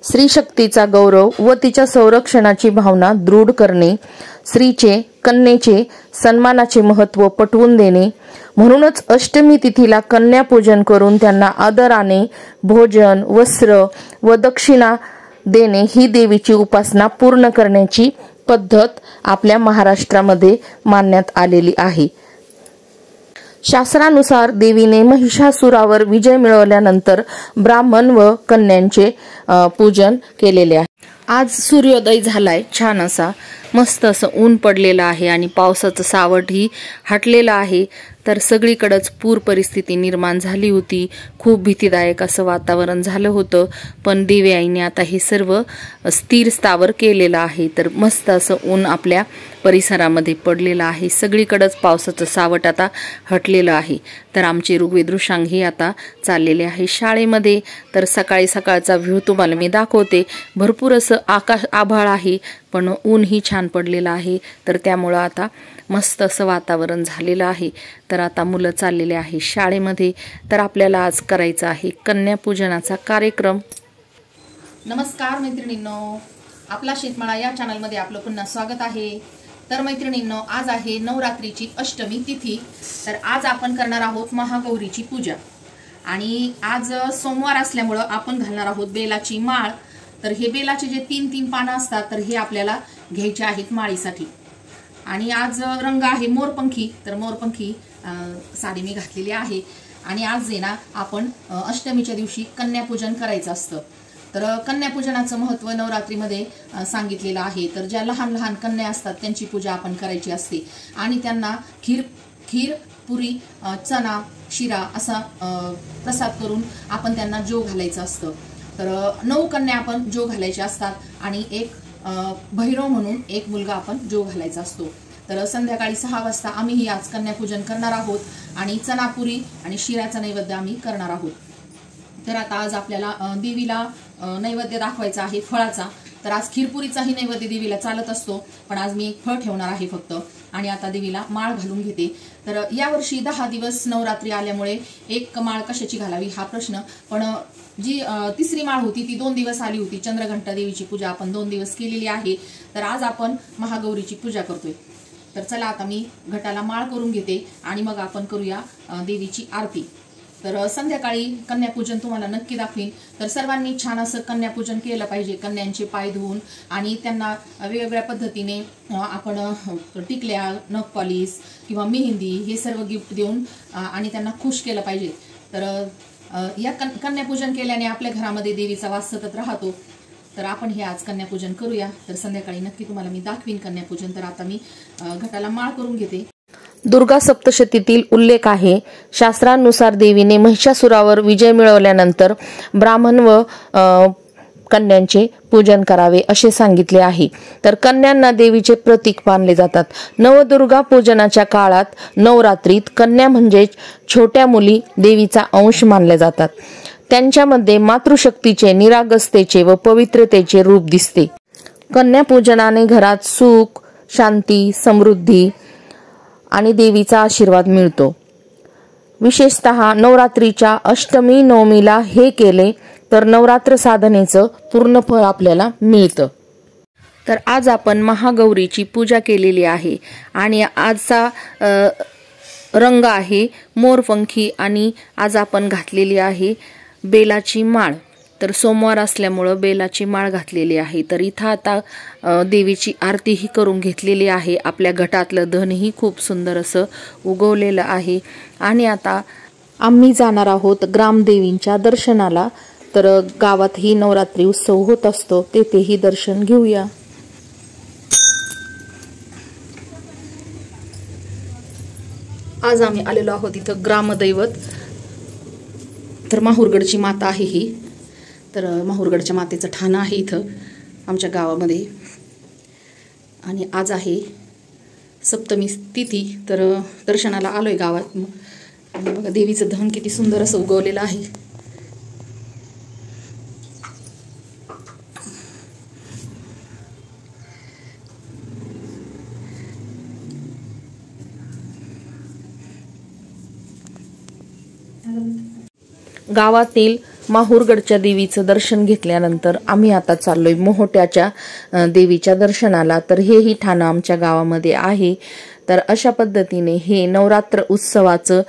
स्त्री शक्तीचा गौरव व तिच्या संरक्षणाची भावना दृढ करणे, स्त्रीचे कन्येचे सन्मानाचे महत्त्व पटवून देणे, म्हणूनच अष्टमी तिथीला कन्यापूजन करून त्यांना आदराने भोजन, वस्त्र व दक्षिणा देणे ही देवीची उपासना पूर्ण करण्याची पद्धत आपल्या महाराष्ट्रामध्ये मानण्यात आलेली आहे। शास्त्रानुसार देवीने महिषासुरावर विजय मिळवल्यानंतर ब्राह्मण व कन्यांचे पूजन केलेले आहे। आज सूर्योदय झालाय, छान असा मस्त असं ऊन पडलेलं आहे आणि पावसाचं सावटही हटलेलं आहे। तर सगळीकडेच पूर परिस्थिती निर्माण झाली होती, खूप भीतीदायक असं वातावरण झालं होतं, पण देवी आईने आता हे सर्व स्थिर स्थावर केलेलं आहे। तर मस्त असं ऊन आपल्या परिसरामध्ये पडलेलं आहे, सगळीकडेच पावसाचं सावट आता हटलेलं आहे। तर आमचे ऋग्वेद ऋषांग हे आता चाललेले आहे शाळेमध्ये। तर सकाळी सकाळचा व्ह्यू तुम्हाला मी दाखवते, भरपूर असं आकाश आभाळ आहे, पण ऊनही छान पडलेलं आहे। तर त्यामुळं आता मस्त असं वातावरण झालेलं आहे। तर आता मुलं चाललेले आहे शाळेमध्ये। तर आपल्याला आज करायचा आहे कन्यापूजनाचा कार्यक्रम। नमस्कार मैत्रिणींनो, आपला शेतमाळा या चॅनलमध्ये आपलं पुन्हा स्वागत आहे। तर मैत्रिणींनो, आज आहे नवरात्रीची अष्टमी तिथी। तर आज आपण करणार आहोत महागौरीची पूजा आणि आज सोमवार असल्यामुळं आपण घालणार आहोत बेलाची माळ। तर हे बेलाचे जे तीन पानं असतात तर हे आपल्याला घ्यायचे आहेत माळीसाठी। आणि आज रंग आहे मोरपंखी, तर मोरपंखी साडी मी घातलेली आहे। आणि आज आहे ना आपण अष्टमीच्या दिवशी कन्यापूजन करायचं असतं। तर कन्यापूजनाचं महत्त्व नवरात्रीमध्ये सांगितलेलं आहे। तर ज्या लहान लहान कन्या असतात त्यांची पूजा आपण करायची असते आणि त्यांना खीर पुरी चणा शिरा असा प्रसाद करून आपण त्यांना जो घालायचं असतं। तर 9 कन्या आपण जो घालायच्या असतात आणि एक भैरव म्हणून एक मुलगा आपण जो घालायचा असतो। तर संध्याकाळी 6 वाजता आम्ही आज कन्यापूजन करणार आहोत आणि चणापुरी आणि शिऱ्याचा नैवेद्य आम्ही करणार आहोत। तर आता आज आपल्याला देवीला नैवेद्य दाखवायचा आहे फळाचा। तर आज खीरपुरीचाही नैवेद्य देवीला चालत असतो, पण आज मी एक फळ ठेवणार आहे फक्त। आणि आता देवीला माळ घालून घेते। तर यावर्षी 10 दिवस नवरात्री आल्यामुळे एक माळ कशाची घालावी हा प्रश्न, पण जी तिसरी माळ होती ती 2 दिवस आली होती। चंद्रघंटा देवीची पूजा आपण 2 दिवस केलेली आहे। तर आज आपण महागौरीची पूजा करतोय। तर चला आता मी घटाला माळ करून घेते आणि मग आपण करूया देवीची आरती। तर संध्याकाळी कन्यापूजन तुम्हाला नक्की दाखवीन। तर सर्वांनी छान असं कन्यापूजन केलं पाहिजे, कन्यांचे पाय धुवून आणि त्यांना वेगवेगळ्या पद्धतीने आपण टिकल्या, नख पॉलिश किंवा मेहंदी हे सर्व गिफ्ट देऊन आणि त्यांना खुश केलं पाहिजे। तर या कन्यापूजन केल्याने आपल्या घरामध्ये देवीचा वास सतत राहतो। तर आपण हे आज कन्यापूजन करूया। तर संध्याकाळी नक्की तुम्हाला मी दाखवीन कन्यापूजन। तर आता मी घटाला माळ करून घेते। दुर्गा सप्तशतीतील उल्लेख आहे, शास्त्रानुसार देवीने महिषासुरावर विजय मिळवल्यानंतर ब्राह्मण व कन्यांचे पूजन करावे असे सांगितले आहे। तर कन्यांना देवीचे प्रतीक मानले जातात। नवदुर्गा पूजनाच्या काळात नवरात्रीत कन्या म्हणजे छोट्या मुली देवीचा अंश मानल्या जातात। त्यांच्यामध्ये मातृशक्तीचे, निरागसतेचे व पवित्रतेचे रूप दिसते। कन्यापूजनाने घरात सुख, शांती, समृद्धी आणि देवीचा आशीर्वाद मिळतो। विशेषतः नवरात्रीच्या अष्टमी नवमीला हे केले तर नवरात्र साधनेचं पूर्ण फळ आपल्याला मिळतं। तर आज आपण महागौरीची पूजा केलेली आहे आणि आजचा रंग आहे मोरपंखी आणि आज आपण घातलेली आहे बेलाची माळ। तर सोमवार असल्यामुळं बेलाची माळ घातलेली आहे। तर इथं आता देवीची आरतीही करून घेतलेली आहे। आपल्या घटातलं धनही खूप सुंदर असं उगवलेलं आहे आणि आता आम्ही जाणार आहोत ग्रामदेवींच्या दर्शनाला। तर गावातही नवरात्री उत्सव होत असतो, तेथेही दर्शन घेऊया। आज आम्ही आलेलो आहोत इथं ग्रामदैवत, तर माहुरगडची माता आहे ही। तर माहुरगडच्या मातेचं ठाणं आहे इथं आमच्या गावामध्ये आणि आज आहे सप्तमी तिथी। तर दर्शनाला आलोय गावात आणि बघा देवीचं धन किती सुंदर असं उगवलेलं आहे। गावातील माहूरगडच्या देवीचं दर्शन घेतल्यानंतर आम्ही आता चाललोय मोहोट्याच्या देवीच्या दर्शनाला। तर हेही ठाणं आमच्या गावामध्ये आहे। तर अशा पद्धतीने हे नवरात्र उत्सवाचं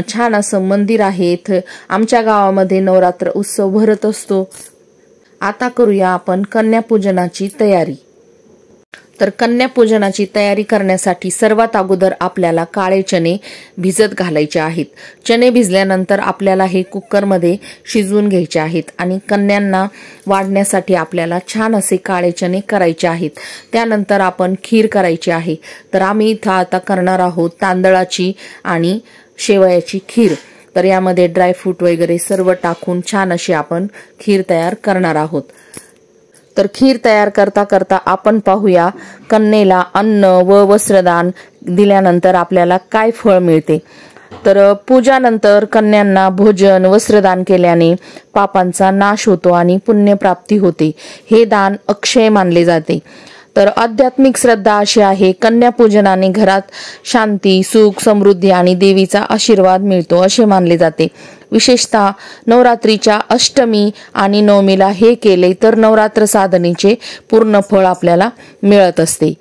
छान असं मंदिर आहे। इथं आमच्या गावामध्ये नवरात्र उत्सव भरत असतो। आता करूया आपण कन्यापूजनाची तयारी। तर कन्यापूजनाची तयारी करण्यासाठी सर्वात अगोदर आपल्याला काळे चणे भिजत घालायचे आहेत। चणे भिजल्यानंतर आपल्याला हे कुकरमध्ये शिजवून घ्यायचे आहेत आणि कन्यांना वाढण्यासाठी आपल्याला छान असे काळे चणे करायचे आहेत। त्यानंतर आपण खीर करायची आहे। तर आम्ही इथं आता करणार आहोत तांदळाची आणि शेवयाची खीर। तर यामध्ये ड्रायफ्रूट वगैरे सर्व टाकून छान अशी आपण खीर तयार करणार आहोत। तर खीर तयार करता करता आपण पाहूया कन्येला अन्न व वस्त्रदान दिल्यानंतर आपल्याला काय फळ मिळते। तर पूजानंतर कन्यांना भोजन वस्त्रदान केल्याने पापांचा नाश होतो आणि पुण्यप्राप्ती होते। हे दान अक्षय मानले जाते। तर आध्यात्मिक श्रद्धा अशी आहे, कन्यापूजनाने घरात शांती सुख समृद्धी आणि देवीचा आशीर्वाद मिळतो असे मानले जाते। विशेषतः नवरात्रीच्या अष्टमी आणि नवमीला हे केले तर नवरात्र साधनेचे पूर्ण फळ आपल्याला मिळत असते।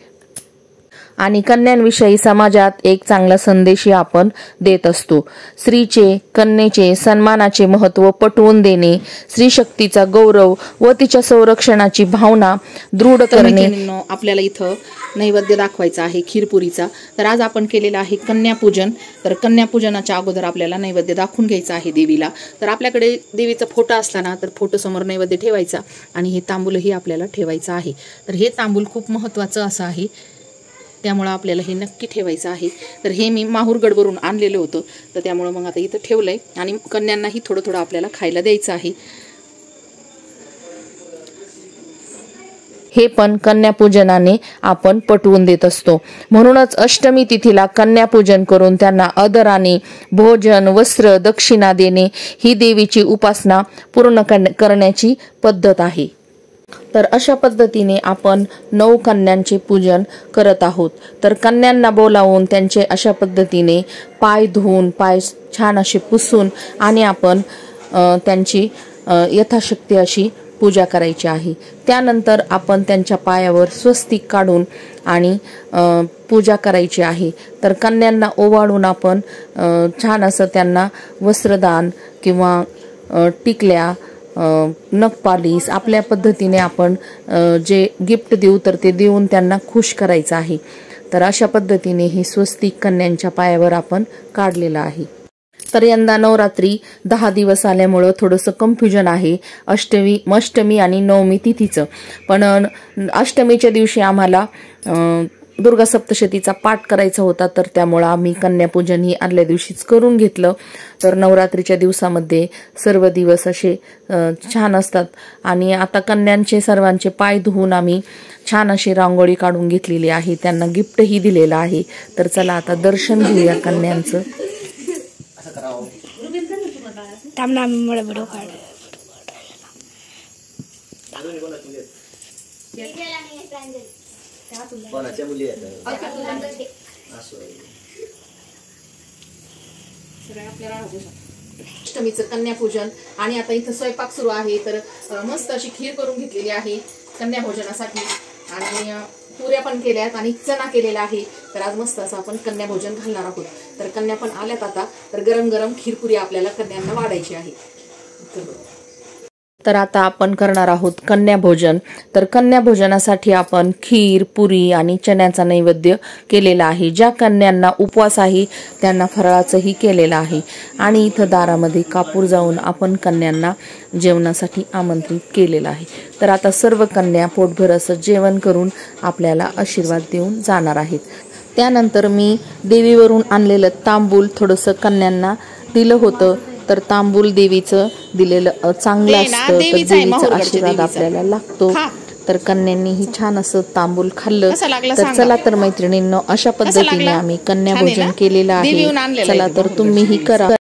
आणि कन्यांविषयी समाजात एक चांगला संदेशही आपण देत असतो। स्त्रीचे कन्येचे सन्मानाचे महत्त्व पटवून देणे, स्त्री शक्तीचा गौरव व तिच्या संरक्षणाची भावना दृढ करणे। आपल्याला इथं नैवेद्य दाखवायचा आहे खीरपुरीचा। तर आज आपण केलेला आहे कन्यापूजन। तर कन्यापूजनाच्या अगोदर आपल्याला नैवेद्य दाखवून घ्यायचा आहे देवीला। तर आपल्याकडे देवीचा फोटो असला ना तर फोटो समोर नैवेद्य ठेवायचा आणि हे तांबूलही आपल्याला ठेवायचं आहे। तर हे तांबूल खूप महत्त्वाचं असं आहे, त्यामुळे आपल्याला हे नक्की ठेवायचं आहे। तर हे मी माहूरगडवरून आणलेलं होतं, तर त्यामुळे मग आता इथं ठेवलंय आणि कन्यांनाही थोडं थोडं आपल्याला खायला द्यायचं आहे। हे पण कन्यापूजनाने आपण पटवून देत असतो। म्हणूनच अष्टमी तिथीला कन्यापूजन करून त्यांना आदराने भोजन वस्त्र दक्षिणा देणे ही देवीची उपासना पूर्ण करण्याची पद्धत आहे। तर अशा पद्धतीने आपण 9 कन्यांचे पूजन करत आहोत। तर कन्यांना बोलावून त्यांचे अशा पद्धतीने पाय धुवून पाय छान असे पुसून आणि आपण त्यांची यथाशक्ती अशी पूजा करायची आहे। त्यानंतर आपण त्यांच्या पायावर स्वस्तिक काढून आणि पूजा करायची आहे। तर कन्यांना ओवाळून आपण छान असं त्यांना वस्त्रदान किंवा टिकल्या नखपालिश आपल्या पद्धतीने आपण जे गिफ्ट देऊ तर ते देऊन त्यांना खुश करायचं आहे। तर अशा पद्धतीने हे स्वस्तिक कन्यांच्या पायावर आपण काढलेलं आहे। तर यंदा नवरात्री 10 दिवस आल्यामुळे थोडंसं कन्फ्युजन आहे अष्टमी आणि नवमी तिथीचं। पण अष्टमीच्या दिवशी आम्हाला दुर्गा सप्तशतीचा पाठ करायचा होता, तर त्यामुळे आम्ही कन्यापूजन ही आदल्या दिवशीच करून घेतलं। तर नवरात्रीच्या दिवसामध्ये सर्व दिवस असे छान असतात आणि आता कन्यांचे सर्वांचे पाय धुवून आम्ही छान अशी रांगोळी काढून घेतलेली आहे, त्यांना गिफ्टही दिलेलं आहे। तर चला आता दर्शन घेऊया कन्यांचं। अष्टमीचं कन्यापूजन आणि आता इथं स्वयंपाक सुरू आहे। तर मस्त अशी खीर करून घेतलेली आहे कन्याभोजनासाठी आणि पुऱ्या पण केल्यात आणि चणा केलेला आहे। तर आज मस्त असं आपण कन्याभोजन घालणार आहोत। तर कन्या पण आल्यात आता, तर गरम गरम खीरपुरी आपल्याला कन्यांना वाढायची आहे। तर आता आपण करणार आहोत कन्याभोजन। तर कन्याभोजनासाठी आपण खीर पुरी आणि चण्याचा नैवेद्य केलेला आहे। ज्या कन्यांना उपवास आहे त्यांना फराळाचंही केलेलं आहे आणि इथं दारामध्ये कापूर जाऊन आपण कन्यांना जेवणासाठी आमंत्रित केलेलं आहे। तर आता सर्व कन्या पोटभर असं जेवण करून आपल्याला आशीर्वाद देऊन जाणार आहेत। त्यानंतर मी देवीवरून आणलेलं तांबूल थोडंसं कन्यांना दिलं होतं। तर तांबूल देवीचं दिलेलं चांगलं असतं, तर देवीचा आशीर्वाद आपल्याला लागतो। तर कन्यांनीही छान असं तांबूल खाल्लं। तर चला तर मैत्रिणींनो, अशा पद्धतीने आम्ही कन्याभोजन केलेलं आहे। चला तर तुम्हीही करा।